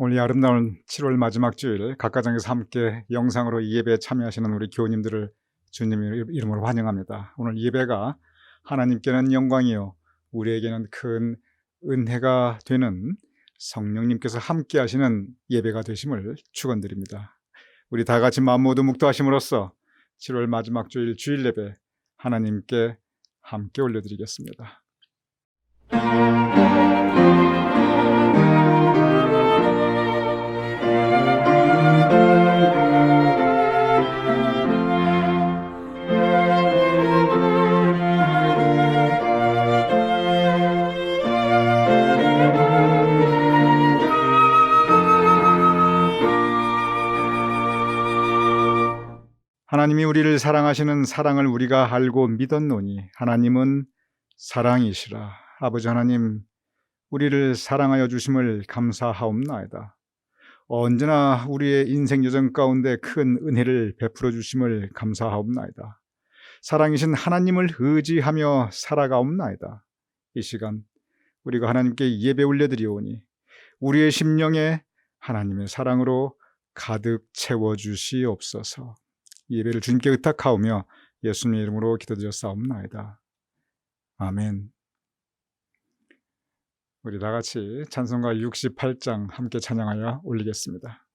오늘 이 아름다운 7월 마지막 주일 각 가정에서 함께 영상으로 이 예배에 참여하시는 우리 교우님들을 주님 이름으로 환영합니다. 오늘 예배가 하나님께는 영광이요 우리에게는 큰 은혜가 되는 성령님께서 함께 하시는 예배가 되심을 축원드립니다. 우리 다 같이 마음 모두 묵도하심으로써 7월 마지막 주일 주일 예배 하나님께 함께 올려드리겠습니다. 하나님이 우리를 사랑하시는 사랑을 우리가 알고 믿었노니 하나님은 사랑이시라. 아버지 하나님, 우리를 사랑하여 주심을 감사하옵나이다. 언제나 우리의 인생 여정 가운데 큰 은혜를 베풀어 주심을 감사하옵나이다. 사랑이신 하나님을 의지하며 살아가옵나이다. 이 시간 우리가 하나님께 예배 올려드리오니 우리의 심령에 하나님의 사랑으로 가득 채워주시옵소서. 예배를 주님께 의탁하오며 예수님의 이름으로 기도드렸사옵나이다. 아멘. 우리 다 같이 찬송가 68장 함께 찬양하여 올리겠습니다.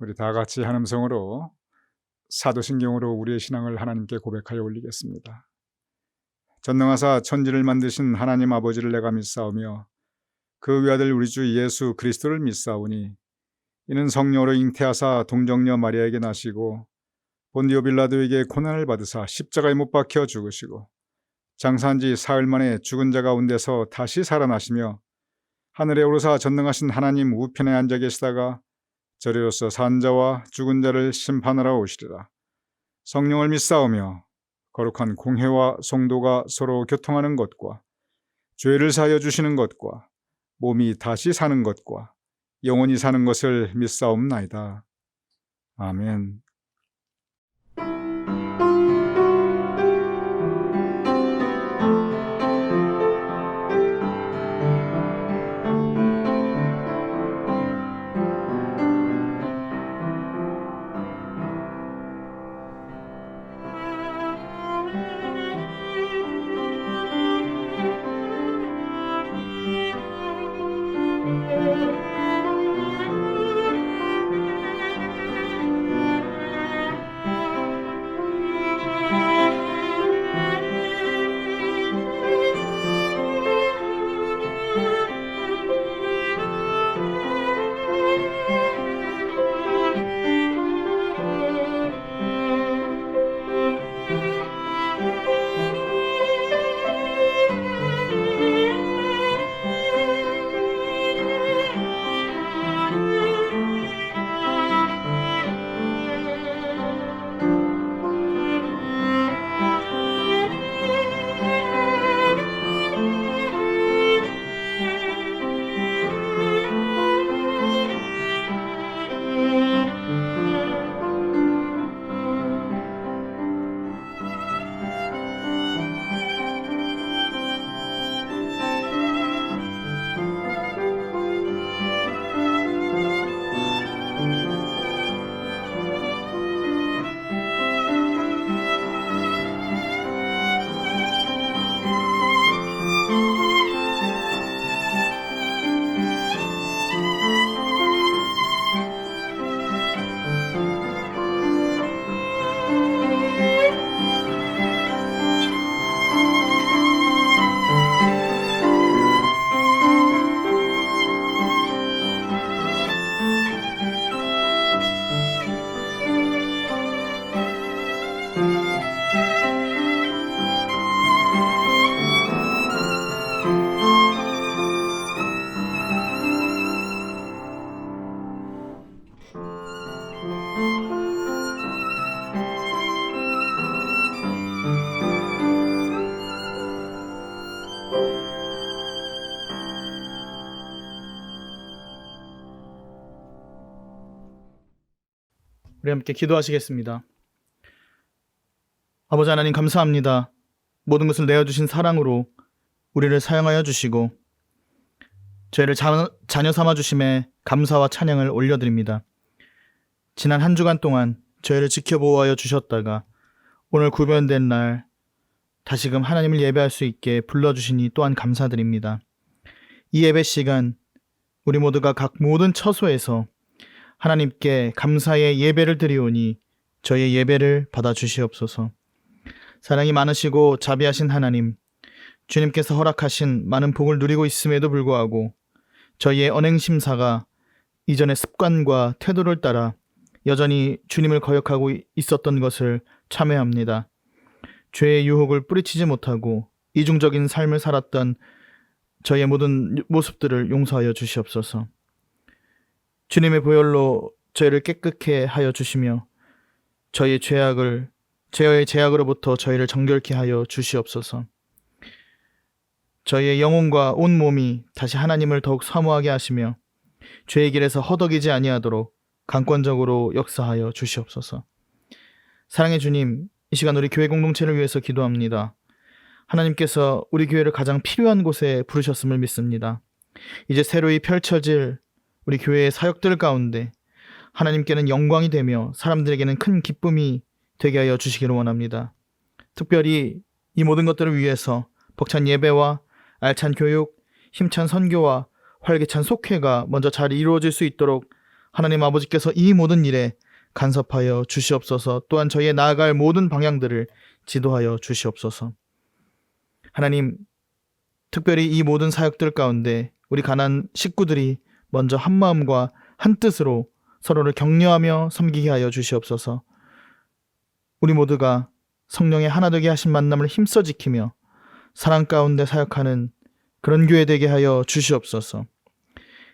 우리 다 같이 한 음성으로 사도신경으로 우리의 신앙을 하나님께 고백하여 올리겠습니다. 전능하사 천지를 만드신 하나님 아버지를 내가 믿사오며 그 외아들 우리 주 예수 그리스도를 믿사오니 이는 성령으로 잉태하사 동정녀 마리아에게 나시고 본디오 빌라도에게 고난을 받으사 십자가에 못 박혀 죽으시고 장사한 지 사흘 만에 죽은 자 가운데서 다시 살아나시며 하늘에 오르사 전능하신 하나님 우편에 앉아 계시다가 저리로서 산 자와 죽은 자를 심판하러 오시리라. 성령을 믿사오며 거룩한 공회와 성도가 서로 교통하는 것과 죄를 사하여 주시는 것과 몸이 다시 사는 것과 영원히 사는 것을 믿사옵나이다. 아멘. 우리 함께 기도하시겠습니다. 아버지 하나님 감사합니다. 모든 것을 내어주신 사랑으로 우리를 사용하여 주시고 저희를 자녀 삼아 주심에 감사와 찬양을 올려드립니다. 지난 한 주간 동안 저희를 지켜보호하여 주셨다가 오늘 구별된 날 다시금 하나님을 예배할 수 있게 불러주시니 또한 감사드립니다. 이 예배 시간 우리 모두가 각 모든 처소에서 하나님께 감사의 예배를 드리오니 저희의 예배를 받아주시옵소서. 사랑이 많으시고 자비하신 하나님, 주님께서 허락하신 많은 복을 누리고 있음에도 불구하고 저희의 언행심사가 이전의 습관과 태도를 따라 여전히 주님을 거역하고 있었던 것을 참회합니다. 죄의 유혹을 뿌리치지 못하고 이중적인 삶을 살았던 저희의 모든 모습들을 용서하여 주시옵소서. 주님의 보혈로 저희를 깨끗게 하여 주시며 저희의 죄악으로부터 저희를 정결케 하여 주시옵소서. 저희의 영혼과 온 몸이 다시 하나님을 더욱 사모하게 하시며 죄의 길에서 허덕이지 아니하도록 강권적으로 역사하여 주시옵소서. 사랑의 주님, 이 시간 우리 교회 공동체를 위해서 기도합니다. 하나님께서 우리 교회를 가장 필요한 곳에 부르셨음을 믿습니다. 이제 새로이 펼쳐질 우리 교회의 사역들 가운데 하나님께는 영광이 되며 사람들에게는 큰 기쁨이 되게 하여 주시기를 원합니다. 특별히 이 모든 것들을 위해서 벅찬 예배와 알찬 교육, 힘찬 선교와 활기찬 속회가 먼저 잘 이루어질 수 있도록 하나님 아버지께서 이 모든 일에 간섭하여 주시옵소서. 또한 저희의 나아갈 모든 방향들을 지도하여 주시옵소서. 하나님, 특별히 이 모든 사역들 가운데 우리 가난 식구들이 먼저 한 마음과 한 뜻으로 서로를 격려하며 섬기게 하여 주시옵소서. 우리 모두가 성령의 하나 되게 하신 만남을 힘써 지키며 사랑 가운데 사역하는 그런 교회 되게 하여 주시옵소서.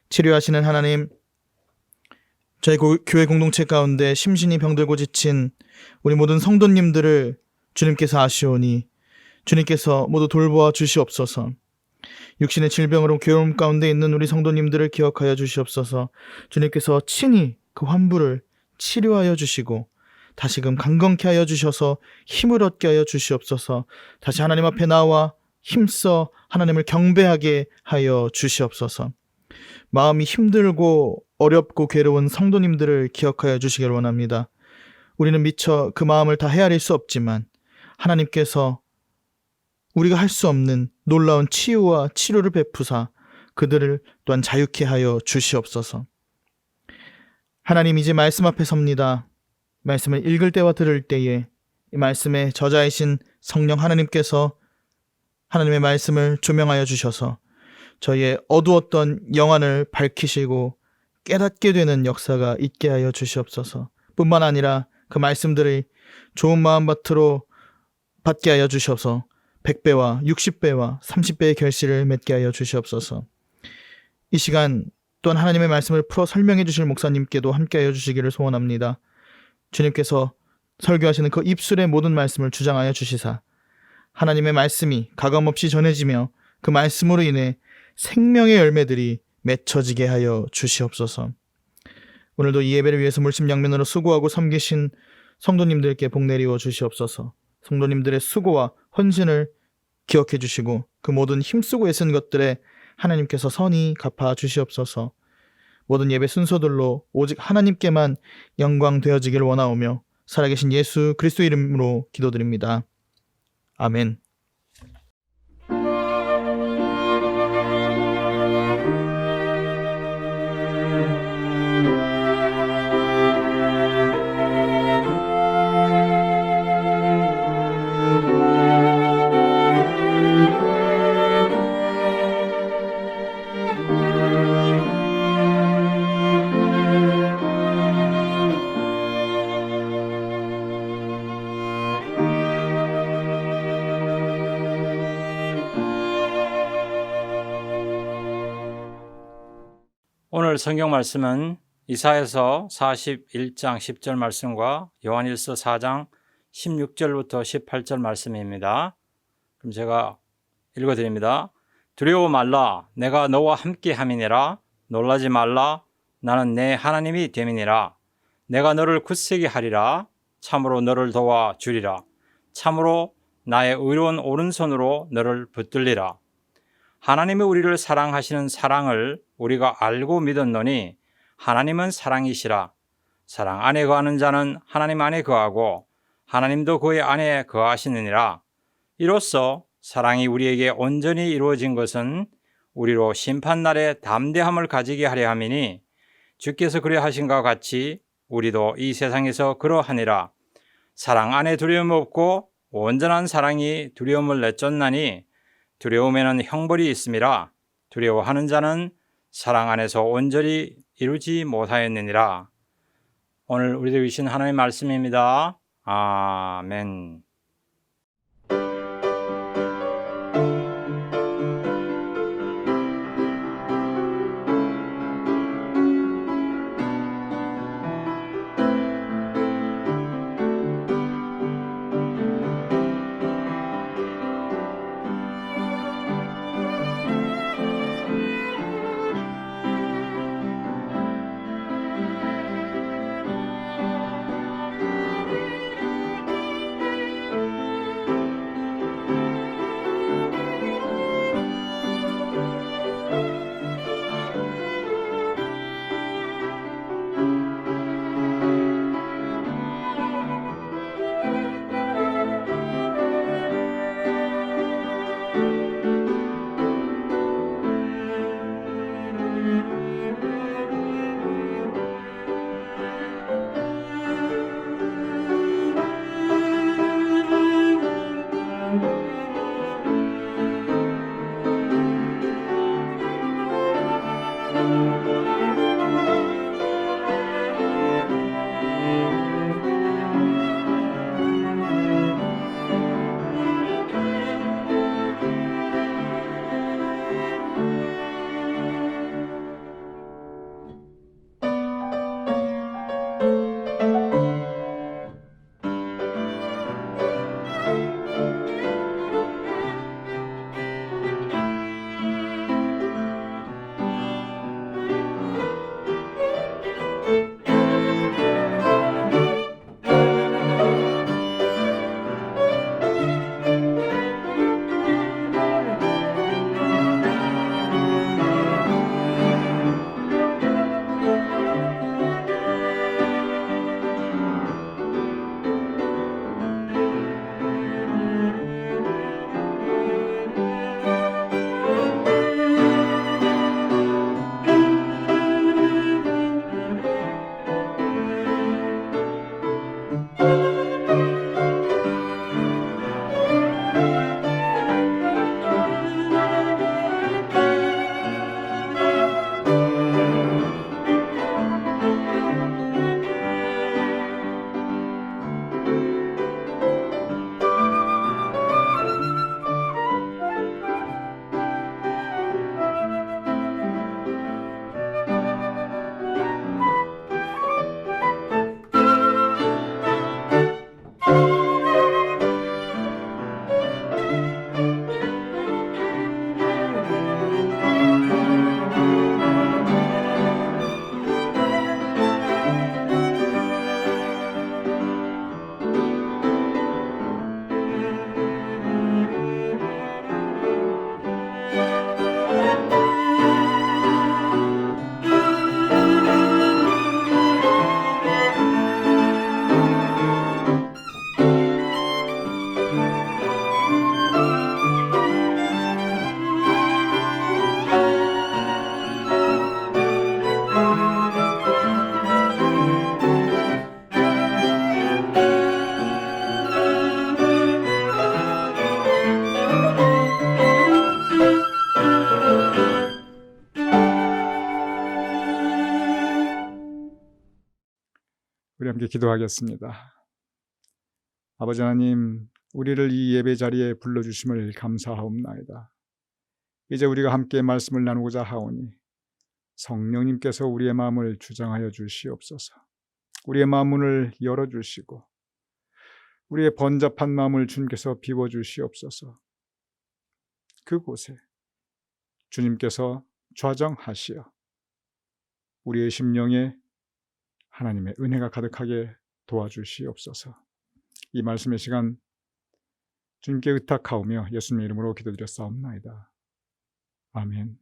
치료하시는 하나님, 저희 교회 공동체 가운데 심신이 병들고 지친 우리 모든 성도님들을 주님께서 아시오니 주님께서 모두 돌보아 주시옵소서. 육신의 질병으로 괴로움 가운데 있는 우리 성도님들을 기억하여 주시옵소서. 주님께서 친히 그 환부를 치료하여 주시고 다시금 강건케 하여 주셔서 힘을 얻게 하여 주시옵소서. 다시 하나님 앞에 나와 힘써 하나님을 경배하게 하여 주시옵소서. 마음이 힘들고 어렵고 괴로운 성도님들을 기억하여 주시길 원합니다. 우리는 미처 그 마음을 다 헤아릴 수 없지만 하나님께서 우리가 할 수 없는 놀라운 치유와 치료를 베푸사 그들을 또한 자유케 하여 주시옵소서. 하나님, 이제 말씀 앞에 섭니다. 말씀을 읽을 때와 들을 때에 이 말씀의 저자이신 성령 하나님께서 하나님의 말씀을 조명하여 주셔서 저희의 어두웠던 영안을 밝히시고 깨닫게 되는 역사가 있게 하여 주시옵소서. 뿐만 아니라 그 말씀들을 좋은 마음밭으로 받게 하여 주셔서 100배와 60배와 30배의 결실을 맺게 하여 주시옵소서. 이 시간 또한 하나님의 말씀을 풀어 설명해 주실 목사님께도 함께 하여 주시기를 소원합니다. 주님께서 설교하시는 그 입술의 모든 말씀을 주장하여 주시사 하나님의 말씀이 가감없이 전해지며 그 말씀으로 인해 생명의 열매들이 맺혀지게 하여 주시옵소서. 오늘도 이 예배를 위해서 물심양면으로 수고하고 섬기신 성도님들께 복 내리워 주시옵소서. 성도님들의 수고와 헌신을 기억해 주시고 그 모든 힘쓰고 애쓴 것들에 하나님께서 선히 갚아 주시옵소서. 모든 예배 순서들로 오직 하나님께만 영광 되어지길 원하오며 살아계신 예수 그리스도 이름으로 기도드립니다. 아멘. 오늘 성경 말씀은 이사야서 41장 10절 말씀과 요한일서 4장 16절부터 18절 말씀입니다. 그럼 제가 읽어드립니다. 두려워 말라, 내가 너와 함께 함이니라. 놀라지 말라, 나는 내 하나님이 됨이니라. 내가 너를 굳세게 하리라. 참으로 너를 도와주리라. 참으로 나의 의로운 오른손으로 너를 붙들리라. 하나님이 우리를 사랑하시는 사랑을 우리가 알고 믿었노니 하나님은 사랑이시라. 사랑 안에 거하는 자는 하나님 안에 거하고 하나님도 그의 안에 거하시느니라. 이로써 사랑이 우리에게 온전히 이루어진 것은 우리로 심판날에 담대함을 가지게 하려 함이니 주께서 그리하신과 같이 우리도 이 세상에서 그러하니라. 사랑 안에 두려움 없고 온전한 사랑이 두려움을 내쫓나니 두려움에는 형벌이 있음이라. 두려워하는 자는 사랑 안에서 온전히 이루지 못하였느니라. 오늘 우리들 주신 하나님의 말씀입니다. 아멘. 우리 함께 기도하겠습니다. 아버지 하나님, 우리를 이 예배 자리에 불러주심을 감사하옵나이다. 이제 우리가 함께 말씀을 나누고자 하오니 성령님께서 우리의 마음을 주장하여 주시옵소서. 우리의 마음 문을 열어주시고 우리의 번잡한 마음을 주님께서 비워주시옵소서. 그곳에 주님께서 좌정하시어 우리의 심령에 하나님의 은혜가 가득하게 도와주시옵소서. 이 말씀의 시간 주님께 의탁하오며 예수님의 이름으로 기도드렸사옵나이다. 아멘.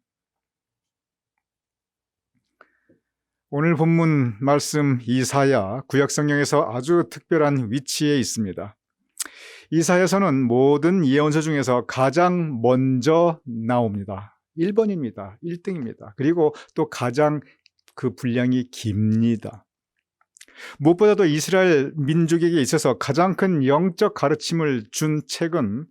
오늘 본문 말씀 이사야, 구약성경에서 아주 특별한 위치에 있습니다. 이사야서는 모든 예언서 중에서 가장 먼저 나옵니다. 1번입니다. 1등입니다. 그리고 또 가장 그 분량이 깁니다. 무엇보다도 이스라엘 민족에게 있어서 가장 큰 영적 가르침을 준 책은,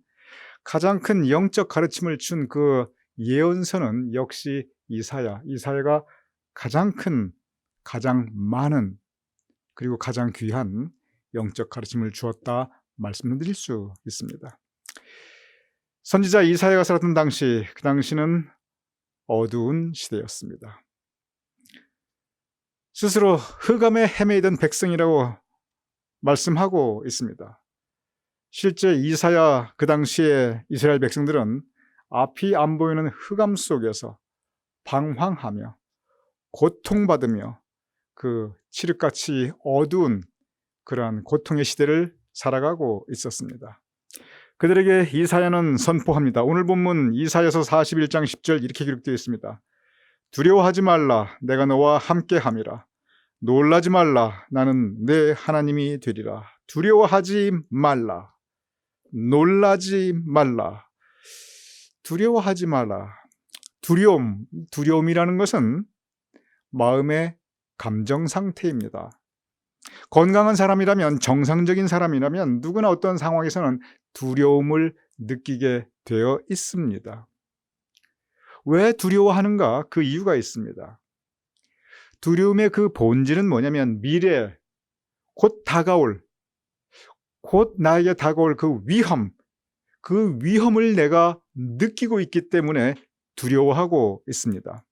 가장 큰 영적 가르침을 준 그 예언서는 역시 이사야가 가장 큰, 가장 많은, 그리고 가장 귀한 영적 가르침을 주었다 말씀드릴 수 있습니다. 선지자 이사야가 살았던 당시, 그 당시는 어두운 시대였습니다. 스스로 흑암에 헤매이던 백성이라고 말씀하고 있습니다. 실제 이사야 그 당시에 이스라엘 백성들은 앞이 안 보이는 흑암 속에서 방황하며 고통받으며 그 칠흑같이 어두운 그러한 고통의 시대를 살아가고 있었습니다. 그들에게 이사야는 선포합니다. 오늘 본문 이사야서 41장 10절 이렇게 기록되어 있습니다. 두려워하지 말라, 내가 너와 함께함이라. 놀라지 말라, 나는 내 하나님이 되리라. 두려워하지 말라, 놀라지 말라, 두려워하지 말라. 두려움이라는 것은 마음의 감정 상태입니다. 건강한 사람이라면, 정상적인 사람이라면 누구나 어떤 상황에서는 두려움을 느끼게 되어 있습니다. 왜 두려워하는가? 그 이유가 있습니다. 두려움의 그 본질은 뭐냐면 미래, 곧 다가올, 곧 나에게 다가올 그 위험을 내가 느끼고 있기 때문에 두려워하고 있습니다.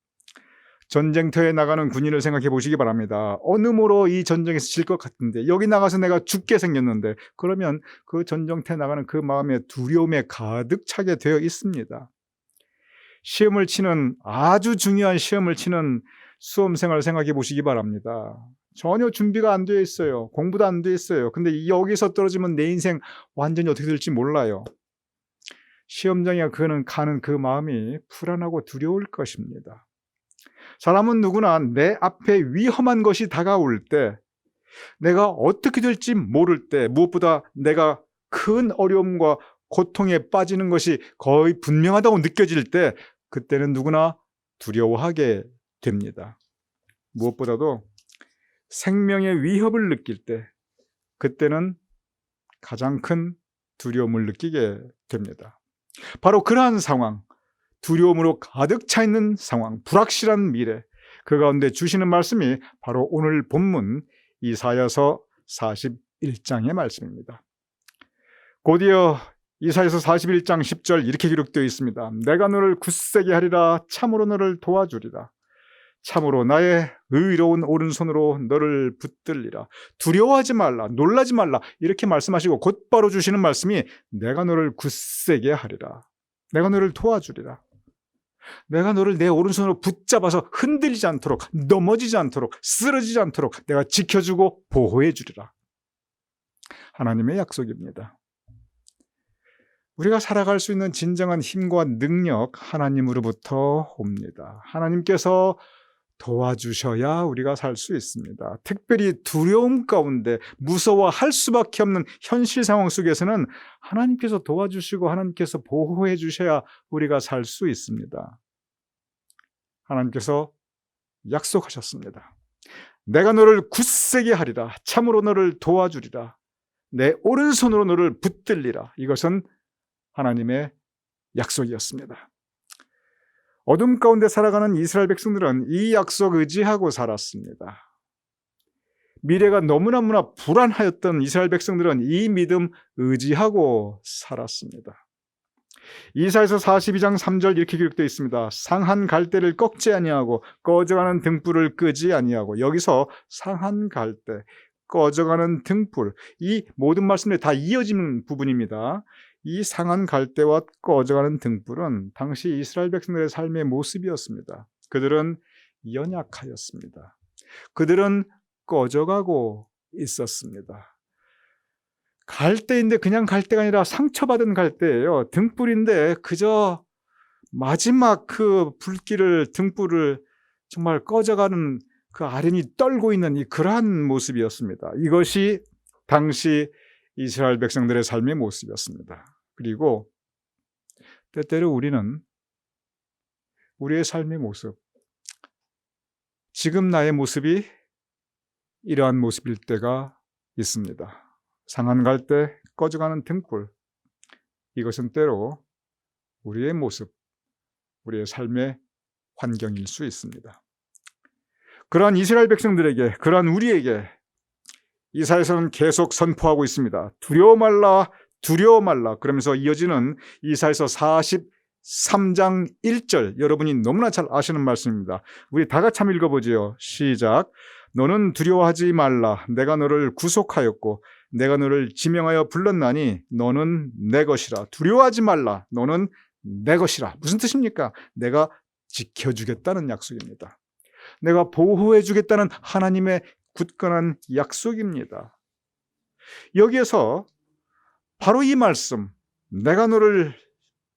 전쟁터에 나가는 군인을 생각해 보시기 바랍니다. 어느 모로 이 전쟁에서 질 것 같은데, 여기 나가서 내가 죽게 생겼는데, 그러면 그 전쟁터에 나가는 그 마음에 두려움에 가득 차게 되어 있습니다. 시험을 치는, 아주 중요한 시험을 치는 수험생을 생각해 보시기 바랍니다. 전혀 준비가 안 되어 있어요. 공부도 안 되어 있어요. 근데 여기서 떨어지면 내 인생 완전히 어떻게 될지 몰라요. 시험장에 그는 가는 그 마음이 불안하고 두려울 것입니다. 사람은 누구나 내 앞에 위험한 것이 다가올 때, 내가 어떻게 될지 모를 때, 무엇보다 내가 큰 어려움과 고통에 빠지는 것이 거의 분명하다고 느껴질 때, 그때는 누구나 두려워하게 됩니다. 무엇보다도 생명의 위협을 느낄 때, 그때는 가장 큰 두려움을 느끼게 됩니다. 바로 그러한 상황, 두려움으로 가득 차 있는 상황, 불확실한 미래, 그 가운데 주시는 말씀이 바로 오늘 본문 이사야서 41장의 말씀입니다. 곧이어 이사야서 41장 10절 이렇게 기록되어 있습니다. 내가 너를 굳세게 하리라. 참으로 너를 도와주리라. 참으로 나의 의로운 오른손으로 너를 붙들리라. 두려워하지 말라, 놀라지 말라, 이렇게 말씀하시고 곧바로 주시는 말씀이 내가 너를 굳세게 하리라. 내가 너를 도와주리라. 내가 너를 내 오른손으로 붙잡아서 흔들리지 않도록, 넘어지지 않도록, 쓰러지지 않도록 내가 지켜주고 보호해 주리라. 하나님의 약속입니다. 우리가 살아갈 수 있는 진정한 힘과 능력 하나님으로부터 옵니다. 하나님께서 도와주셔야 우리가 살 수 있습니다. 특별히 두려움 가운데 무서워할 수밖에 없는 현실 상황 속에서는 하나님께서 도와주시고 하나님께서 보호해 주셔야 우리가 살 수 있습니다. 하나님께서 약속하셨습니다. 내가 너를 굳세게 하리라. 참으로 너를 도와주리라. 내 오른손으로 너를 붙들리라. 이것은 하나님의 약속이었습니다. 어둠 가운데 살아가는 이스라엘 백성들은 이 약속 의지하고 살았습니다. 미래가 너무나 불안하였던 이스라엘 백성들은 이 믿음 의지하고 살았습니다. 이사야서 42장 3절 이렇게 기록되어 있습니다. 상한 갈대를 꺾지 아니하고 꺼져가는 등불을 끄지 아니하고, 여기서 상한 갈대, 꺼져가는 등불, 이 모든 말씀들이 다 이어지는 부분입니다. 이 상한 갈대와 꺼져가는 등불은 당시 이스라엘 백성들의 삶의 모습이었습니다. 그들은 연약하였습니다. 그들은 꺼져가고 있었습니다. 갈대인데 그냥 갈대가 아니라 상처받은 갈대예요. 등불인데 그저 마지막 그 등불을 정말 꺼져가는 그 아련이 떨고 있는 그러한 모습이었습니다. 이것이 당시 이스라엘 백성들의 삶의 모습이었습니다. 그리고 때때로 우리는 우리의 삶의 모습, 지금 나의 모습이 이러한 모습일 때가 있습니다. 상한 갈대, 꺼져가는 등불, 이것은 때로 우리의 모습, 우리의 삶의 환경일 수 있습니다. 그러한 이스라엘 백성들에게, 그러한 우리에게 이사야서는 계속 선포하고 있습니다. 두려워 말라, 두려워 말라. 그러면서 이어지는 이사야서 43장 1절, 여러분이 너무나 잘 아시는 말씀입니다. 우리 다 같이 한번 읽어보지요. 시작. 너는 두려워하지 말라. 내가 너를 구속하였고 내가 너를 지명하여 불렀나니 너는 내 것이라. 두려워하지 말라. 너는 내 것이라. 무슨 뜻입니까? 내가 지켜주겠다는 약속입니다. 내가 보호해 주겠다는 하나님의 굳건한 약속입니다. 여기에서 바로 이 말씀, 내가 너를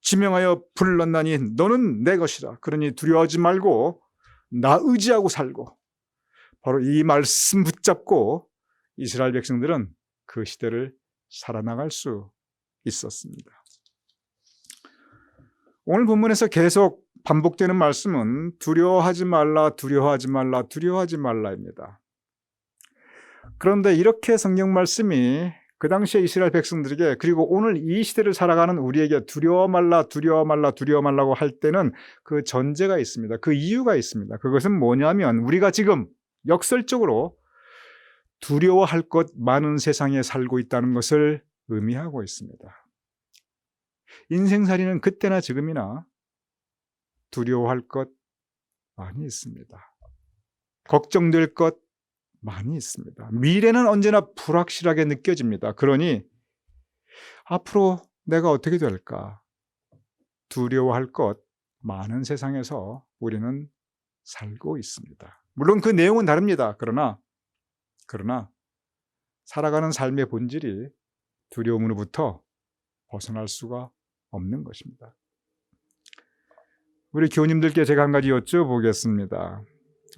지명하여 불렀나니 너는 내 것이라. 그러니 두려워하지 말고 나 의지하고 살고, 바로 이 말씀 붙잡고 이스라엘 백성들은 그 시대를 살아나갈 수 있었습니다. 오늘 본문에서 계속 반복되는 말씀은 두려워하지 말라, 두려워하지 말라, 두려워하지 말라입니다. 그런데 이렇게 성경 말씀이 그 당시에 이스라엘 백성들에게, 그리고 오늘 이 시대를 살아가는 우리에게 두려워 말라, 두려워 말라, 두려워 말라고 할 때는 그 전제가 있습니다. 그 이유가 있습니다. 그것은 뭐냐면 우리가 지금 역설적으로 두려워할 것 많은 세상에 살고 있다는 것을 의미하고 있습니다. 인생살이는 그때나 지금이나 두려워할 것 많이 있습니다. 걱정될 것 많이 있습니다. 미래는 언제나 불확실하게 느껴집니다. 그러니 앞으로 내가 어떻게 될까? 두려워할 것 많은 세상에서 우리는 살고 있습니다. 물론 그 내용은 다릅니다. 그러나 살아가는 삶의 본질이 두려움으로부터 벗어날 수가 없는 것입니다. 우리 교우님들께 제가 한 가지 여쭤보겠습니다.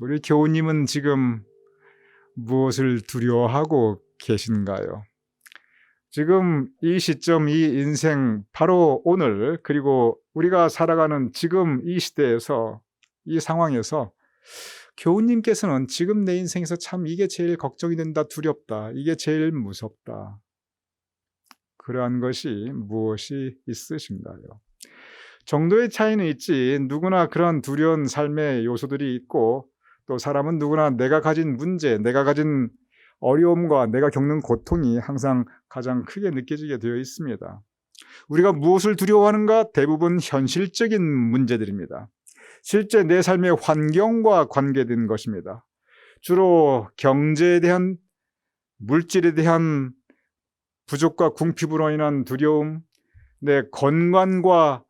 우리 교우님은 지금 무엇을 두려워하고 계신가요? 지금 이 시점, 이 인생, 바로 오늘, 그리고 우리가 살아가는 지금 이 시대에서, 이 상황에서 교우님께서는 지금 내 인생에서 참 이게 제일 걱정이 된다, 두렵다, 이게 제일 무섭다, 그러한 것이 무엇이 있으신가요? 정도의 차이는 있지 누구나 그런 두려운 삶의 요소들이 있고, 또 사람은 누구나 내가 가진 문제, 내가 가진 어려움과 내가 겪는 고통이 항상 가장 크게 느껴지게 되어 있습니다. 우리가 무엇을 두려워하는가? 대부분 현실적인 문제들입니다. 실제 내 삶의 환경과 관계된 것입니다. 주로 경제에 대한, 물질에 대한 부족과 궁핍으로 인한 두려움, 내 건강과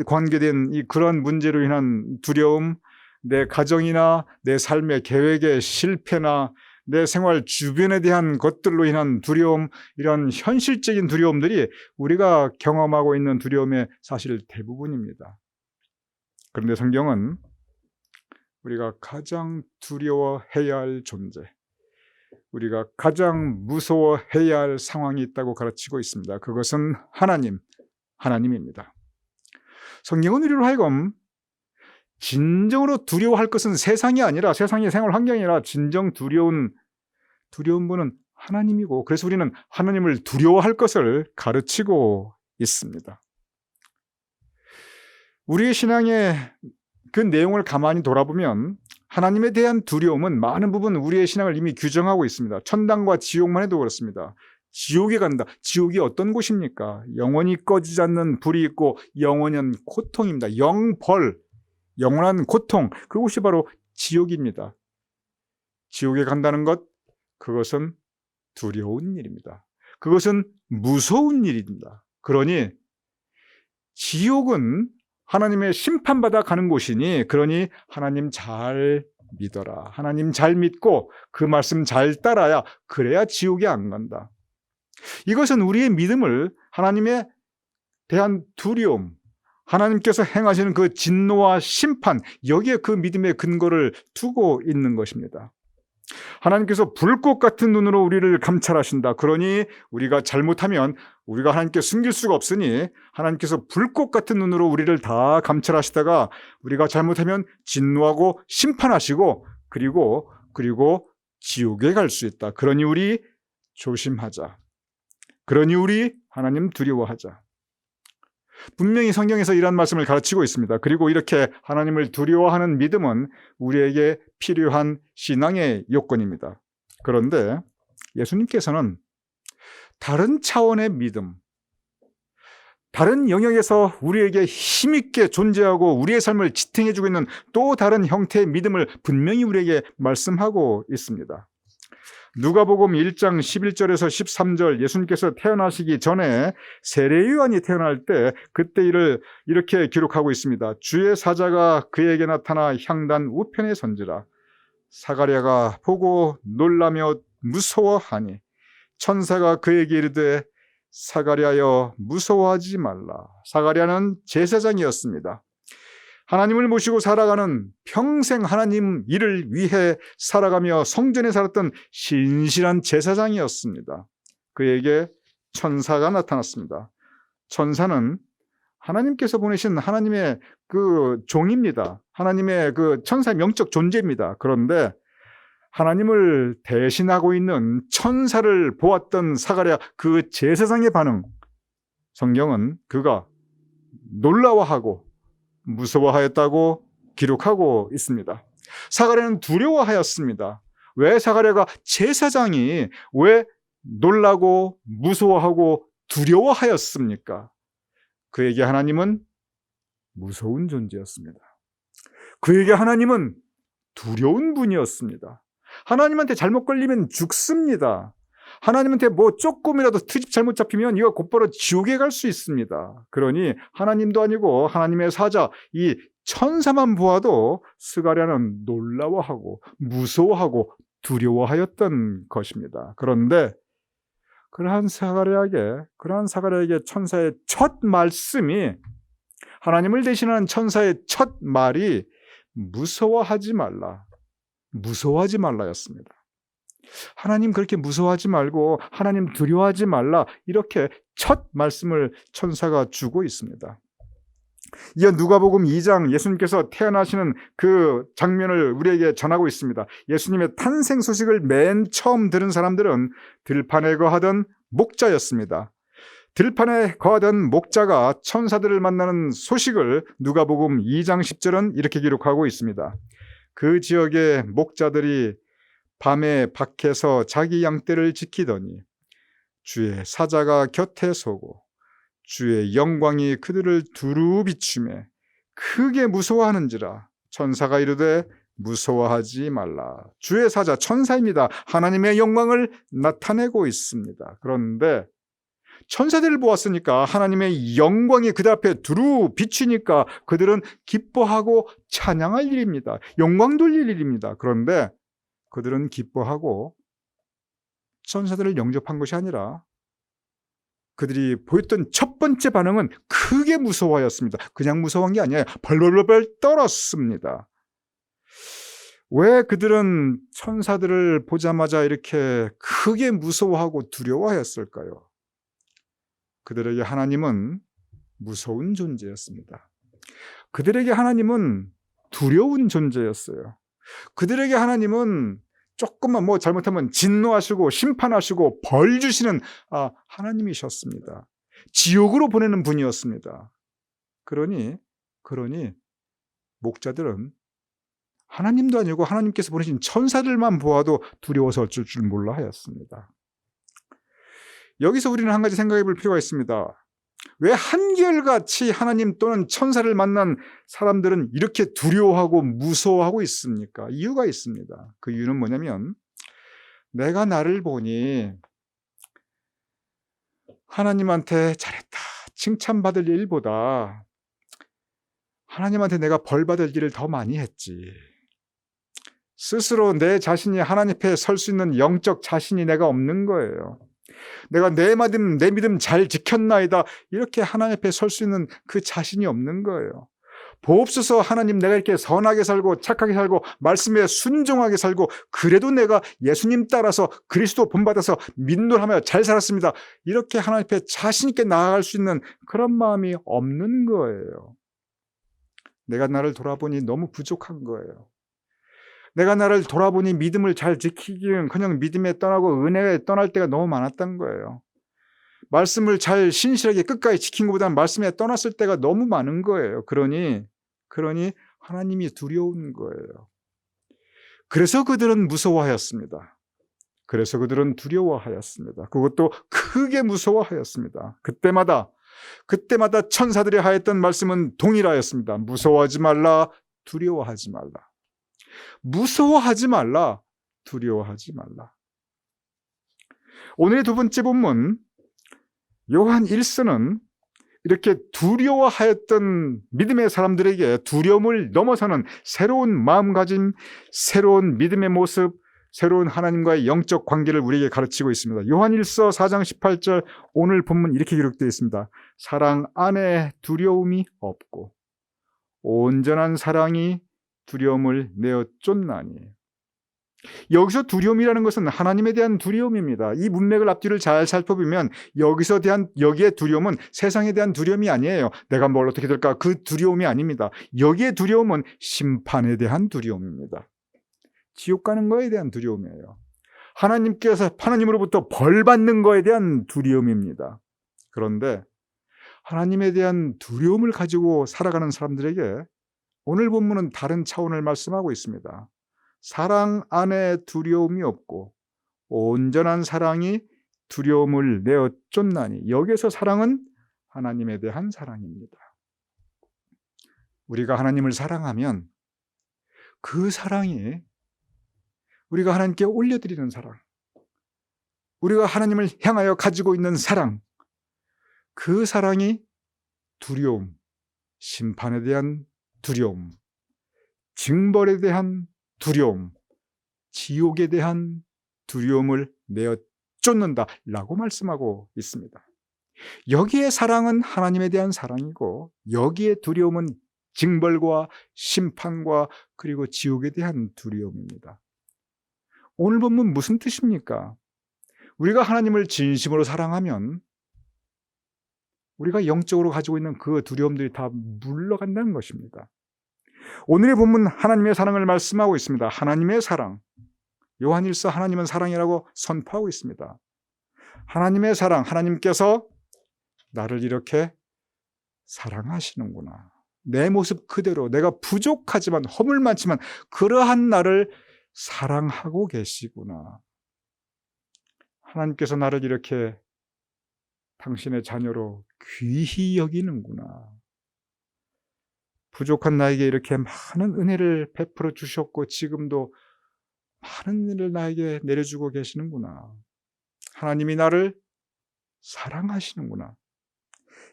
관계된 그런 문제로 인한 두려움, 내 가정이나 내 삶의 계획의 실패나 내 생활 주변에 대한 것들로 인한 두려움, 이런 현실적인 두려움들이 우리가 경험하고 있는 두려움의 사실 대부분입니다. 그런데 성경은 우리가 가장 두려워해야 할 존재, 우리가 가장 무서워해야 할 상황이 있다고 가르치고 있습니다. 그것은 하나님입니다. 성경은 우리로 하여금 진정으로 두려워할 것은 세상이 아니라, 세상의 생활 환경이 아니라 진정 두려운 분은 하나님이고, 그래서 우리는 하나님을 두려워할 것을 가르치고 있습니다. 우리의 신앙의 그 내용을 가만히 돌아보면 하나님에 대한 두려움은 많은 부분 우리의 신앙을 이미 규정하고 있습니다. 천당과 지옥만 해도 그렇습니다. 지옥에 간다. 지옥이 어떤 곳입니까? 영원히 꺼지지 않는 불이 있고 영원한 고통입니다. 영벌, 영원한 고통, 그곳이 바로 지옥입니다. 지옥에 간다는 것, 그것은 두려운 일입니다. 그것은 무서운 일입니다. 그러니 지옥은 하나님의 심판받아 가는 곳이니, 그러니 하나님 잘 믿어라. 하나님 잘 믿고 그 말씀 잘 따라야, 그래야 지옥에 안 간다. 이것은 우리의 믿음을, 하나님에 대한 두려움, 하나님께서 행하시는 그 진노와 심판, 여기에 그 믿음의 근거를 두고 있는 것입니다. 하나님께서 불꽃 같은 눈으로 우리를 감찰하신다. 그러니 우리가 잘못하면 우리가 하나님께 숨길 수가 없으니 하나님께서 불꽃 같은 눈으로 우리를 다 감찰하시다가 우리가 잘못하면 진노하고 심판하시고, 그리고 지옥에 갈 수 있다. 그러니 우리 조심하자. 그러니 우리 하나님 두려워하자. 분명히 성경에서 이런 말씀을 가르치고 있습니다. 그리고 이렇게 하나님을 두려워하는 믿음은 우리에게 필요한 신앙의 요건입니다. 그런데 예수님께서는 다른 차원의 믿음, 다른 영역에서 우리에게 힘있게 존재하고 우리의 삶을 지탱해주고 있는 또 다른 형태의 믿음을 분명히 우리에게 말씀하고 있습니다. 누가복음 1장 11절에서 13절, 예수님께서 태어나시기 전에 세례요한이 태어날 때 그때 일을 이렇게 기록하고 있습니다. 주의 사자가 그에게 나타나 향단 우편에 선지라. 사가랴가 보고 놀라며 무서워하니 천사가 그에게 이르되 사가랴여 무서워하지 말라. 사가랴는 제사장이었습니다. 하나님을 모시고 살아가는, 평생 하나님 일을 위해 살아가며 성전에 살았던 신실한 제사장이었습니다. 그에게 천사가 나타났습니다. 천사는 하나님께서 보내신 하나님의 그 종입니다. 하나님의 그 천사의 명적 존재입니다. 그런데 하나님을 대신하고 있는 천사를 보았던 사가랴, 그 제사장의 반응, 성경은 그가 놀라워하고 무서워하였다고 기록하고 있습니다. 사가랴는 두려워하였습니다. 왜 사가랴가, 제사장이 왜 놀라고 무서워하고 두려워하였습니까? 그에게 하나님은 무서운 존재였습니다. 그에게 하나님은 두려운 분이었습니다. 하나님한테 잘못 걸리면 죽습니다. 하나님한테 뭐 조금이라도 트집 잘못 잡히면 이거 곧바로 지옥에 갈 수 있습니다. 그러니 하나님도 아니고 하나님의 사자, 이 천사만 보아도 스가랴는 놀라워하고 무서워하고 두려워하였던 것입니다. 그런데 그러한 사가랴에게 천사의 첫 말씀이, 하나님을 대신하는 천사의 첫 말이 무서워하지 말라였습니다. 하나님 그렇게 무서워하지 말고 하나님 두려워하지 말라, 이렇게 첫 말씀을 천사가 주고 있습니다. 이어 누가복음 2장 예수님께서 태어나시는 그 장면을 우리에게 전하고 있습니다. 예수님의 탄생 소식을 맨 처음 들은 사람들은 들판에 거하던 목자였습니다. 들판에 거하던 목자가 천사들을 만나는 소식을 누가복음 2장 10절은 이렇게 기록하고 있습니다. 그 지역의 목자들이 밤에 밖에서 자기 양떼를 지키더니 주의 사자가 곁에 서고 주의 영광이 그들을 두루 비추매 크게 무서워하는지라. 천사가 이르되 무서워하지 말라. 주의 사자 천사입니다. 하나님의 영광을 나타내고 있습니다. 그런데 천사들을 보았으니까, 하나님의 영광이 그들 앞에 두루 비추니까 그들은 기뻐하고 찬양할 일입니다. 영광 돌릴 일입니다. 그런데 그들은 기뻐하고 천사들을 영접한 것이 아니라 그들이 보였던 첫 번째 반응은 크게 무서워하였습니다. 그냥 무서워한 게 아니에요. 벌벌벌 떨었습니다. 왜 그들은 천사들을 보자마자 이렇게 크게 무서워하고 두려워하였을까요? 그들에게 하나님은 무서운 존재였습니다. 그들에게 하나님은 두려운 존재였어요. 그들에게 하나님은 조금만 잘못하면 진노하시고 심판하시고 벌 주시는 하나님이셨습니다. 지옥으로 보내는 분이었습니다. 그러니 목자들은 하나님도 아니고 하나님께서 보내신 천사들만 보아도 두려워서 어쩔 줄 몰라 하였습니다. 여기서 우리는 한 가지 생각해 볼 필요가 있습니다. 왜 한결같이 하나님 또는 천사를 만난 사람들은 이렇게 두려워하고 무서워하고 있습니까? 이유가 있습니다. 그 이유는 뭐냐면, 내가 나를 보니 하나님한테 잘했다 칭찬받을 일보다 하나님한테 내가 벌받을 일을 더 많이 했지. 스스로 내 자신이 하나님 앞에 설 수 있는 영적 자신이 내가 없는 거예요. 내가 내 믿음 잘 지켰나이다, 이렇게 하나님 앞에 설 수 있는 그 자신이 없는 거예요. 보옵소서, 하나님, 내가 이렇게 선하게 살고 착하게 살고 말씀에 순종하게 살고 그래도 내가 예수님 따라서 그리스도 본받아서 민노하며 잘 살았습니다, 이렇게 하나님 앞에 자신 있게 나아갈 수 있는 그런 마음이 없는 거예요. 내가 나를 돌아보니 너무 부족한 거예요. 내가 나를 돌아보니 믿음을 잘 지키기는 그냥 믿음에 떠나고 은혜에 떠날 때가 너무 많았던 거예요. 말씀을 잘 신실하게 끝까지 지킨 것보다는 말씀에 떠났을 때가 너무 많은 거예요. 그러니 하나님이 두려운 거예요. 그래서 그들은 무서워하였습니다. 그래서 그들은 두려워하였습니다. 그것도 크게 무서워하였습니다. 그때마다 천사들이 하였던 말씀은 동일하였습니다. 무서워하지 말라, 두려워하지 말라. 무서워하지 말라, 두려워하지 말라. 오늘의 두 번째 본문 요한 1서는 이렇게 두려워하였던 믿음의 사람들에게 두려움을 넘어서는 새로운 마음가짐, 새로운 믿음의 모습, 새로운 하나님과의 영적 관계를 우리에게 가르치고 있습니다. 요한 1서 4장 18절 오늘 본문 이렇게 기록되어 있습니다. 사랑 안에 두려움이 없고 온전한 사랑이 두려움을 내어 쫓나니. 여기서 두려움이라는 것은 하나님에 대한 두려움입니다. 이 문맥을 앞뒤를 잘 살펴보면 여기에 두려움은 세상에 대한 두려움이 아니에요. 내가 뭘 어떻게 될까, 그 두려움이 아닙니다. 여기에 두려움은 심판에 대한 두려움입니다. 지옥 가는 거에 대한 두려움이에요. 하나님으로부터 벌 받는 거에 대한 두려움입니다. 그런데 하나님에 대한 두려움을 가지고 살아가는 사람들에게 오늘 본문은 다른 차원을 말씀하고 있습니다. 사랑 안에 두려움이 없고 온전한 사랑이 두려움을 내어 쫓나니. 여기에서 사랑은 하나님에 대한 사랑입니다. 우리가 하나님을 사랑하면 그 사랑이 우리가 하나님께 올려드리는 사랑, 우리가 하나님을 향하여 가지고 있는 사랑, 그 사랑이 두려움, 심판에 대한 두려움, 징벌에 대한 두려움, 지옥에 대한 두려움을 내어 쫓는다라고 말씀하고 있습니다. 여기에 사랑은 하나님에 대한 사랑이고, 여기에 두려움은 징벌과 심판과 그리고 지옥에 대한 두려움입니다. 오늘 본문 무슨 뜻입니까? 우리가 하나님을 진심으로 사랑하면 우리가 영적으로 가지고 있는 그 두려움들이 다 물러간다는 것입니다. 오늘의 본문 하나님의 사랑을 말씀하고 있습니다. 하나님의 사랑. 요한일서 하나님은 사랑이라고 선포하고 있습니다. 하나님의 사랑, 하나님께서 나를 이렇게 사랑하시는구나. 내 모습 그대로 내가 부족하지만 허물 많지만 그러한 나를 사랑하고 계시구나. 하나님께서 나를 이렇게 당신의 자녀로 귀히 여기는구나. 부족한 나에게 이렇게 많은 은혜를 베풀어 주셨고 지금도 많은 은혜를 나에게 내려주고 계시는구나. 하나님이 나를 사랑하시는구나.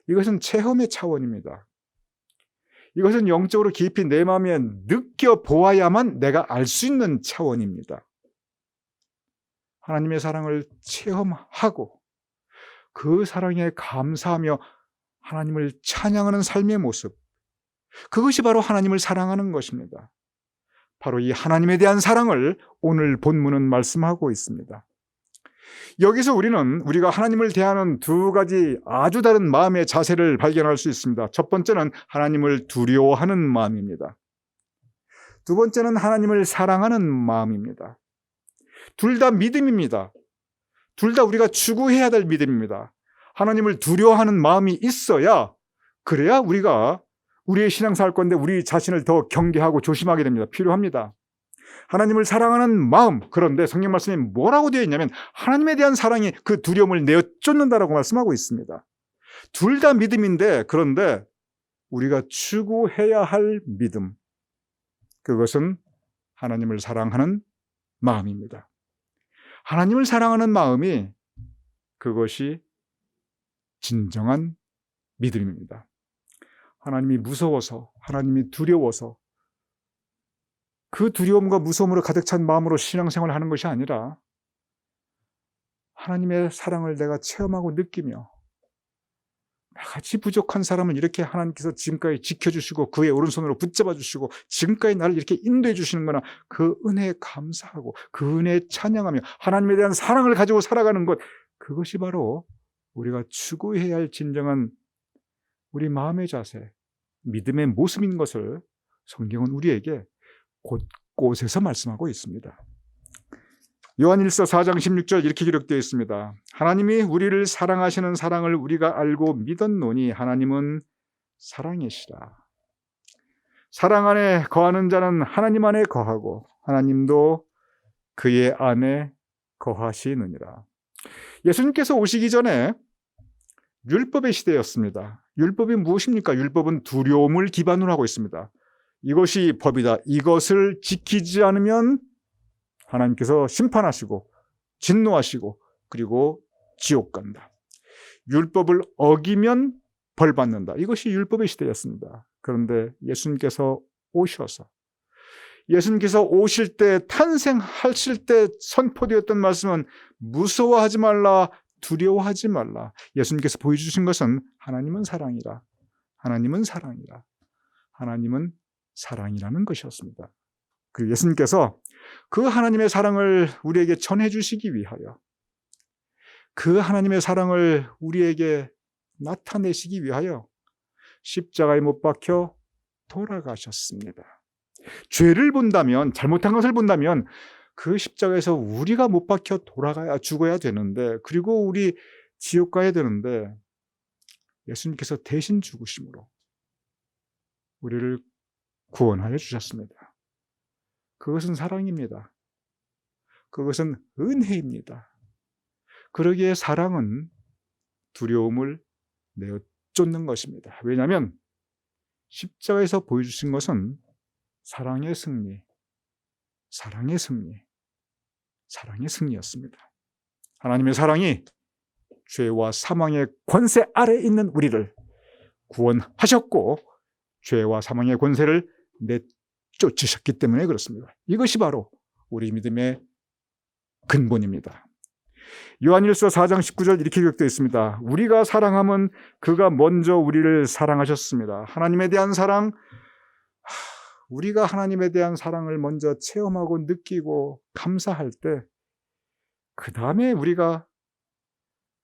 이것은 체험의 차원입니다. 이것은 영적으로 깊이 내 마음에 느껴보아야만 내가 알 수 있는 차원입니다. 하나님의 사랑을 체험하고 그 사랑에 감사하며 하나님을 찬양하는 삶의 모습, 그것이 바로 하나님을 사랑하는 것입니다. 바로 이 하나님에 대한 사랑을 오늘 본문은 말씀하고 있습니다. 여기서 우리가 하나님을 대하는 두 가지 아주 다른 마음의 자세를 발견할 수 있습니다. 첫 번째는 하나님을 두려워하는 마음입니다. 두 번째는 하나님을 사랑하는 마음입니다. 둘 다 믿음입니다. 둘 다 우리가 추구해야 될 믿음입니다. 하나님을 두려워하는 마음이 있어야, 그래야 우리가 우리의 신앙생활 건데 우리 자신을 더 경계하고 조심하게 됩니다. 필요합니다. 하나님을 사랑하는 마음, 그런데 성경 말씀에 뭐라고 되어 있냐면 하나님에 대한 사랑이 그 두려움을 내어쫓는다라고 말씀하고 있습니다. 둘 다 믿음인데, 그런데 우리가 추구해야 할 믿음, 그것은 하나님을 사랑하는 마음입니다. 하나님을 사랑하는 마음이, 그것이 진정한 믿음입니다. 하나님이 무서워서, 하나님이 두려워서 그 두려움과 무서움으로 가득 찬 마음으로 신앙생활을 하는 것이 아니라 하나님의 사랑을 내가 체험하고 느끼며 나같이 부족한 사람을 이렇게 하나님께서 지금까지 지켜주시고 그의 오른손으로 붙잡아 주시고 지금까지 나를 이렇게 인도해 주시는구나, 그 은혜에 감사하고 그 은혜에 찬양하며 하나님에 대한 사랑을 가지고 살아가는 것, 그것이 바로 우리가 추구해야 할 진정한 우리 마음의 자세, 믿음의 모습인 것을 성경은 우리에게 곳곳에서 말씀하고 있습니다. 요한일서 4장 16절 이렇게 기록되어 있습니다. 하나님이 우리를 사랑하시는 사랑을 우리가 알고 믿었노니 하나님은 사랑이시라. 사랑 안에 거하는 자는 하나님 안에 거하고 하나님도 그의 안에 거하시느니라. 예수님께서 오시기 전에 율법의 시대였습니다. 율법이 무엇입니까? 율법은 두려움을 기반으로 하고 있습니다. 이것이 법이다. 이것을 지키지 않으면 하나님께서 심판하시고 진노하시고 그리고 지옥 간다. 율법을 어기면 벌 받는다. 이것이 율법의 시대였습니다. 그런데 예수님께서 오셔서, 예수님께서 오실 때, 탄생하실 때 선포되었던 말씀은 무서워하지 말라, 두려워하지 말라. 예수님께서 보여주신 것은 하나님은 사랑이라, 하나님은 사랑이라, 하나님은 사랑이라는 것이었습니다. 그 예수님께서 그 하나님의 사랑을 우리에게 전해주시기 위하여, 그 하나님의 사랑을 우리에게 나타내시기 위하여 십자가에 못 박혀 돌아가셨습니다. 죄를 본다면, 잘못한 것을 본다면 그 십자가에서 우리가 못 박혀 죽어야 되는데, 그리고 우리 지옥 가야 되는데 예수님께서 대신 죽으심으로 우리를 구원하여 주셨습니다. 그것은 사랑입니다. 그것은 은혜입니다. 그러기에 사랑은 두려움을 내어쫓는 것입니다. 왜냐하면 십자가에서 보여주신 것은 사랑의 승리, 사랑의 승리, 사랑의 승리였습니다. 하나님의 사랑이 죄와 사망의 권세 아래 있는 우리를 구원하셨고 죄와 사망의 권세를 내쫓으셨기 때문에 그렇습니다. 이것이 바로 우리 믿음의 근본입니다. 요한일서 4장 19절 이렇게 기록되어 있습니다. 우리가 사랑함은 그가 먼저 우리를 사랑하셨습니다. 하나님에 대한 사랑, 우리가 하나님에 대한 사랑을 먼저 체험하고 느끼고 감사할 때, 그 다음에 우리가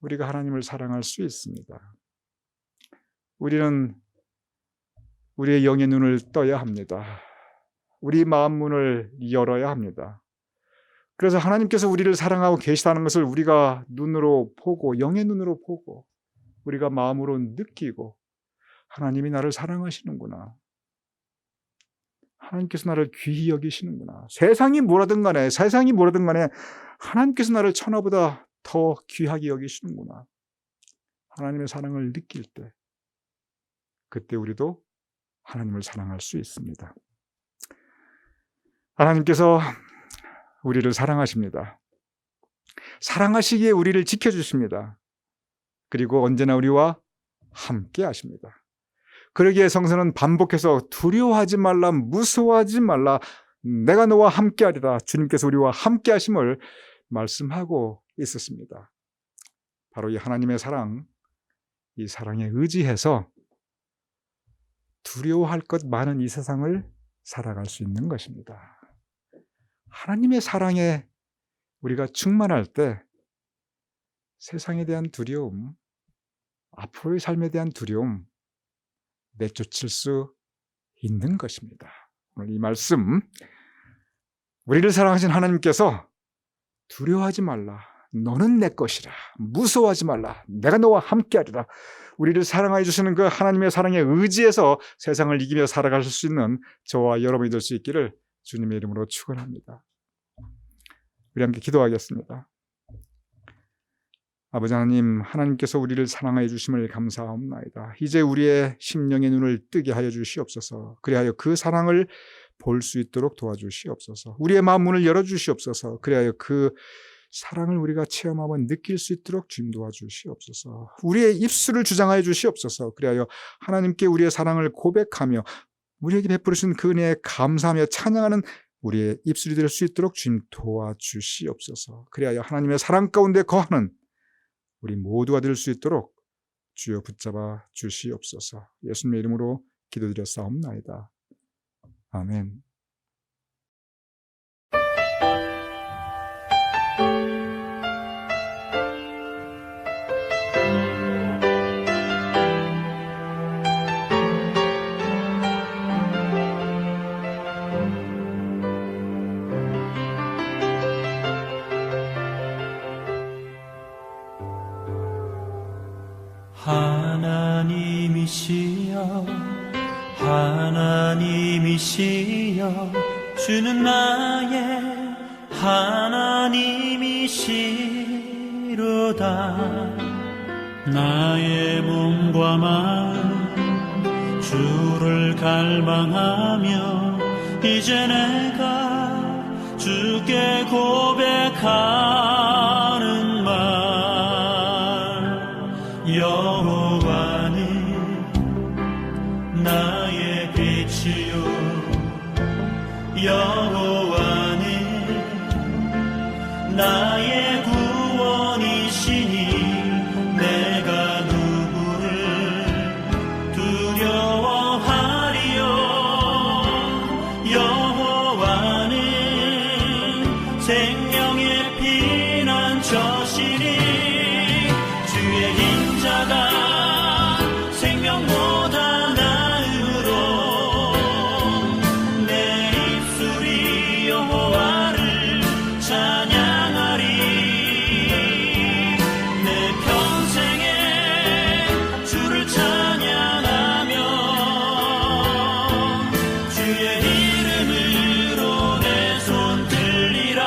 하나님을 사랑할 수 있습니다. 우리는 우리의 영의 눈을 떠야 합니다. 우리 마음 문을 열어야 합니다. 그래서 하나님께서 우리를 사랑하고 계시다는 것을 우리가 눈으로 보고, 영의 눈으로 보고, 우리가 마음으로 느끼고, 하나님이 나를 사랑하시는구나, 하나님께서 나를 귀히 여기시는구나, 세상이 뭐라든 간에 하나님께서 나를 천하보다 더 귀하게 여기시는구나, 하나님의 사랑을 느낄 때, 그때 우리도 하나님을 사랑할 수 있습니다. 하나님께서 우리를 사랑하십니다. 사랑하시기에 우리를 지켜주십니다. 그리고 언제나 우리와 함께 하십니다. 그러기에 성서는 반복해서 두려워하지 말라, 무서워하지 말라, 내가 너와 함께 하리라, 주님께서 우리와 함께 하심을 말씀하고 있었습니다. 바로 이 하나님의 사랑, 이 사랑에 의지해서 두려워할 것 많은 이 세상을 살아갈 수 있는 것입니다. 하나님의 사랑에 우리가 충만할 때 세상에 대한 두려움, 앞으로의 삶에 대한 두려움 내쫓을 수 있는 것입니다. 오늘 이 말씀, 우리를 사랑하신 하나님께서 두려워하지 말라, 너는 내 것이라, 무서워하지 말라, 내가 너와 함께하리라, 우리를 사랑해 주시는 그 하나님의 사랑에 의지해서 세상을 이기며 살아갈 수 있는 저와 여러분이 될 수 있기를 주님의 이름으로 축원합니다. 우리 함께 기도하겠습니다. 아버지 하나님, 하나님께서 우리를 사랑해 주심을 감사합니다. 이제 우리의 심령의 눈을 뜨게 하여 주시옵소서. 그리하여 그 사랑을 볼 수 있도록 도와주시옵소서. 우리의 마음 문을 열어주시옵소서. 그리하여 그 사랑을 우리가 체험하고 느낄 수 있도록 주님 도와주시옵소서. 우리의 입술을 주장하여 주시옵소서. 그리하여 하나님께 우리의 사랑을 고백하며 우리에게 베풀으신 그 은혜에 감사하며 찬양하는 우리의 입술이 될 수 있도록 주님 도와주시옵소서. 그리하여 하나님의 사랑 가운데 거하는 우리 모두가 될 수 있도록 주여 붙잡아 주시옵소서. 예수님의 이름으로 기도드렸사옵나이다. 아멘. 하나님이시여 하나님이시여 주는 나의 하나님이시로다. 나의 몸과 마음 주를 갈망하며 이제 내가 주께 고백하는 말, 여호와는 나의 빛이요 여호와는 나의 구원이시니 내가 누구를 두려워하리요. 여호와는 생명의 피난처시니 주의 인자가 생명보다 나으로 내 입술이 여호와를 찬양하리. 내 평생에 주를 찬양하며 주의 이름으로 내 손 들리라.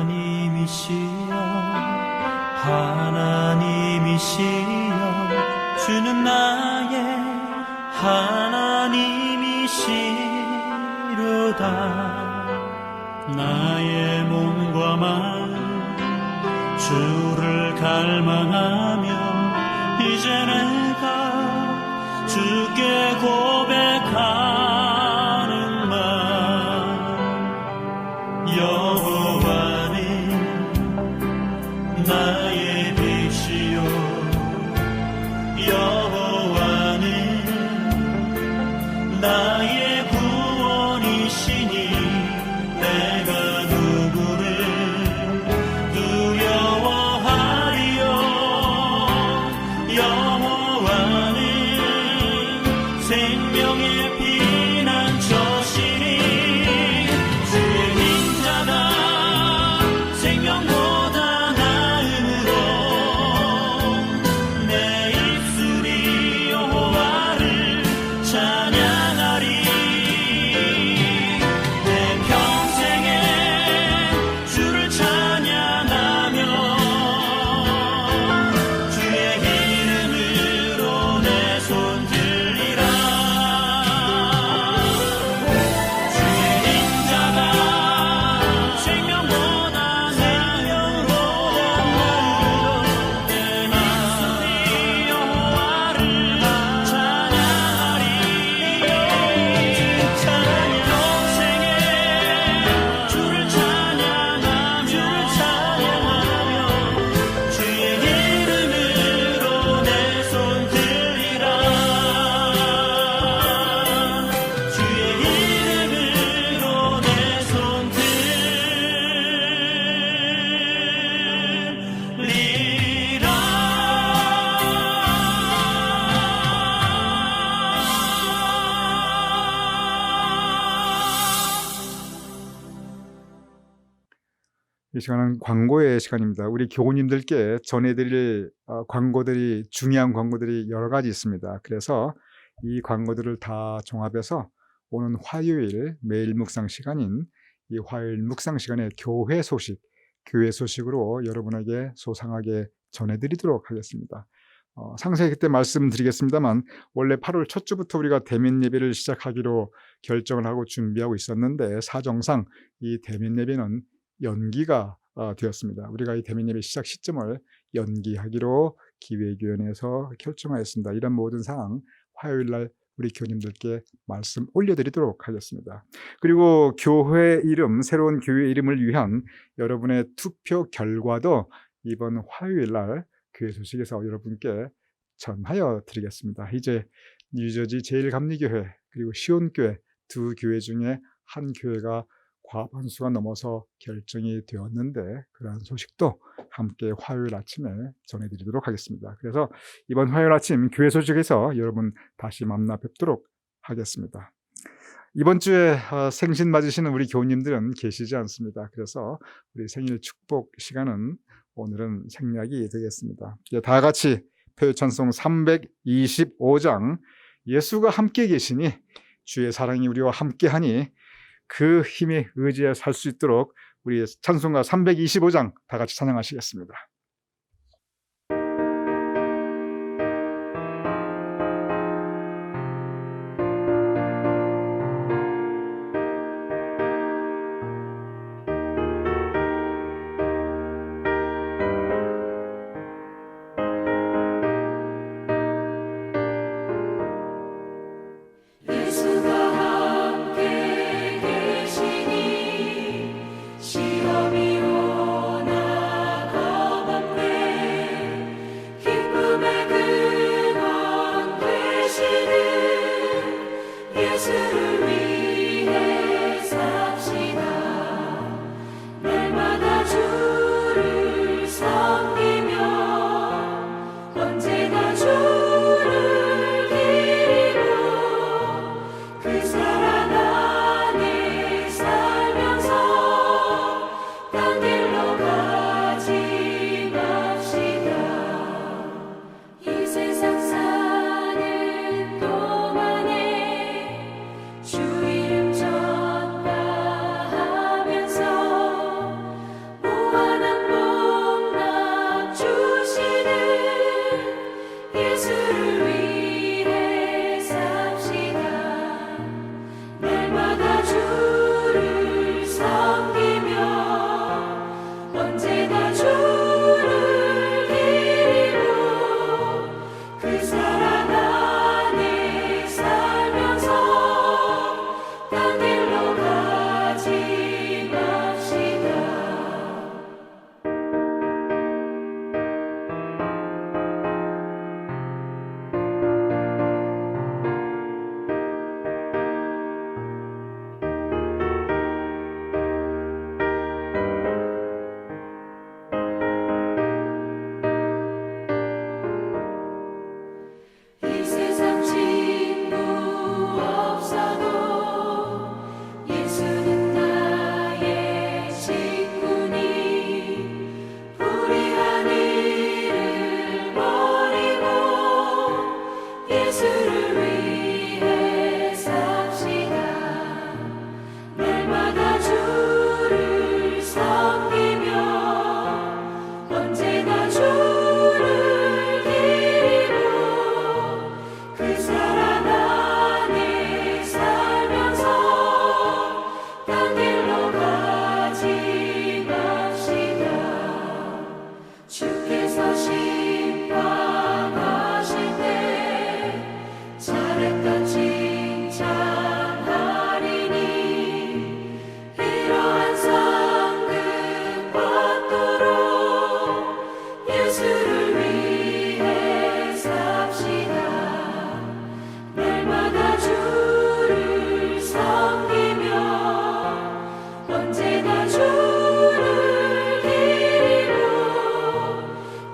하나님이시여 하나님이시여 주는 나의 하나님이시로다. 나의 몸과 마음 주를 갈망하며 이제 내가 주께 고백하는 말, 여호와는 나의 빛이요 여호와는 시간은 광고의 시간입니다. 우리 교우님들께 전해드릴 광고들이, 중요한 광고들이 여러 가지 있습니다. 그래서 이 광고들을 다 종합해서 오는 화요일 매일 묵상 시간인 이 화요일 묵상 시간에 교회 소식으로 여러분에게 소상하게 전해드리도록 하겠습니다. 상세히 그때 말씀드리겠습니다만, 원래 8월 첫 주부터 우리가 대면 예배를 시작하기로 결정을 하고 준비하고 있었는데, 사정상 이 대면 예배는 연기가 되었습니다. 우리가 이 대면 예배 시작 시점을 연기하기로 기획위원회에서 결정하였습니다. 이런 모든 사항 화요일 날 우리 교우님들께 말씀 올려드리도록 하겠습니다. 그리고 교회 이름, 새로운 교회 이름을 위한 여러분의 투표 결과도 이번 화요일 날 교회 소식에서 여러분께 전하여 드리겠습니다. 이제 뉴저지 제일감리교회 그리고 시온교회 두 교회 중에 한 교회가 과반수가 넘어서 결정이 되었는데, 그러한 소식도 함께 화요일 아침에 전해드리도록 하겠습니다. 그래서 이번 화요일 아침 교회 소식에서 여러분 다시 만나 뵙도록 하겠습니다. 이번 주에 생신 맞으시는 우리 교우님들은 계시지 않습니다. 그래서 우리 생일 축복 시간은 오늘은 생략이 되겠습니다. 다 같이 표창송 325장 예수가 함께 계시니 주의 사랑이 우리와 함께하니 그 힘에 의지해 살 수 있도록 우리 찬송가 325장 다 같이 찬양하시겠습니다.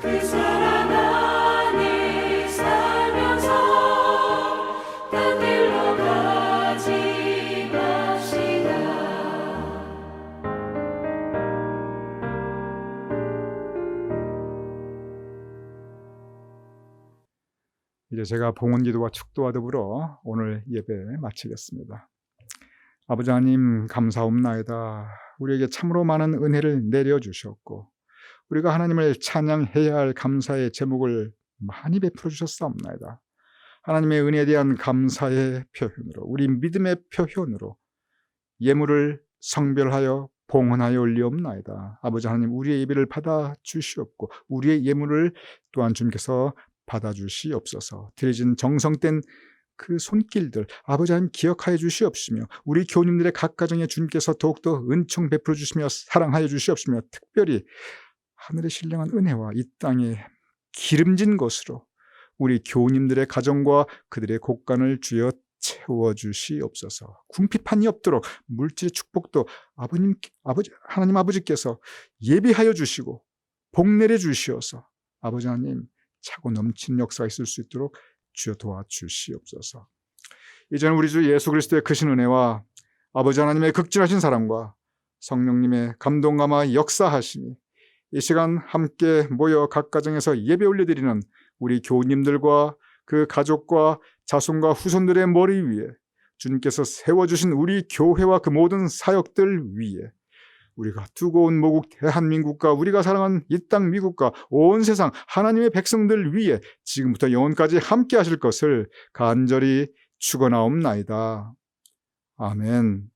그 사랑 이제 제가 봉헌기도와 축도와 더불어 오늘 예배 마치겠습니다. 아버지 하나님 감사옵나이다. 우리에게 참으로 많은 은혜를 내려주셨고 우리가 하나님을 찬양해야 할 감사의 제목을 많이 베풀어 주셨사옵나이다. 하나님의 은혜에 대한 감사의 표현으로, 우리 믿음의 표현으로 예물을 성별하여 봉헌하여 올리옵나이다. 아버지 하나님, 우리의 예배를 받아 주시옵고 우리의 예물을 또한 주님께서 받아 주시옵소서. 드려진 정성된 그 손길들 아버지 하나님 기억하여 주시옵시며 우리 교우님들의 각 가정에 주님께서 더욱더 은총 베풀어 주시며 사랑하여 주시옵시며 특별히 하늘의 신령한 은혜와 이 땅에 기름진 것으로 우리 교우님들의 가정과 그들의 곳간을 주여 채워주시옵소서. 궁핍함이 없도록 물질의 축복도 하나님 아버지께서 예비하여 주시고 복내려 주시어서 아버지 하나님 차고 넘치는 역사가 있을 수 있도록 주여 도와주시옵소서. 이제는 우리 주 예수 그리스도의 크신 은혜와 아버지 하나님의 극진하신 사랑과 성령님의 감동감화 역사하심이 이 시간 함께 모여 각 가정에서 예배 올려드리는 우리 교우님들과 그 가족과 자손과 후손들의 머리 위에 주님께서 세워주신 우리 교회와 그 모든 사역들 위에 우리가 두고 온 모국 대한민국과 우리가 사랑하는 이 땅 미국과 온 세상 하나님의 백성들 위에 지금부터 영원까지 함께 하실 것을 간절히 축원하옵나이다. 아멘.